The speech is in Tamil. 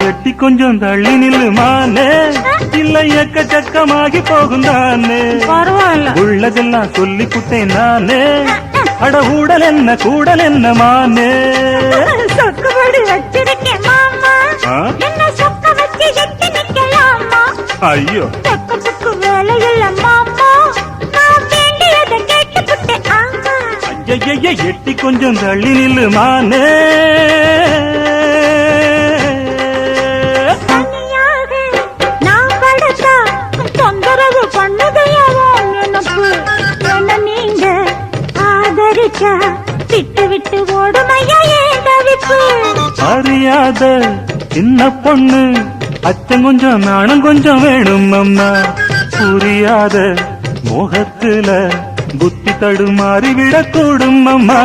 எட்டி கொஞ்சம் தள்ளி நில்லு மானே, இல்ல எக்கச்சக்கமாகி போகும் தானே. பரவாயில்ல, உள்ளதெல்லாம் சொல்லி குட்டேன் நானே, அட ஊடல் என்ன கூடல் என்ன மானே. சொக்குபடி வச்சிருக்கேன் மாமா, என்ன சொக்க வச்சு எட்டி நிக்கலாமா? ஐயோ சொக்கத்துக்கு வேலை இல்ல மாமா, நான் வேண்டியதை கேட்டுக்கிட்டேன். ஆமா ஐய எட்டி கொஞ்சம் தள்ளி நில்லு மானே. தனியாக நான் படுத்தா தொந்தரவு பண்ணுதையாவோ நினப்பு. என்ன நீங்க ஆதரிச்சா விட்டு விட்டு ஓடுமையா ஏன் தவிப்பு? அறியாத சின்ன பொண்ணு, அச்சம் கொஞ்சம் நாணம் கொஞ்சம் வேணும் அம்மா. புரியாத மோகத்துல புத்தி தடுமாறி விடக்கூடும் அம்மா.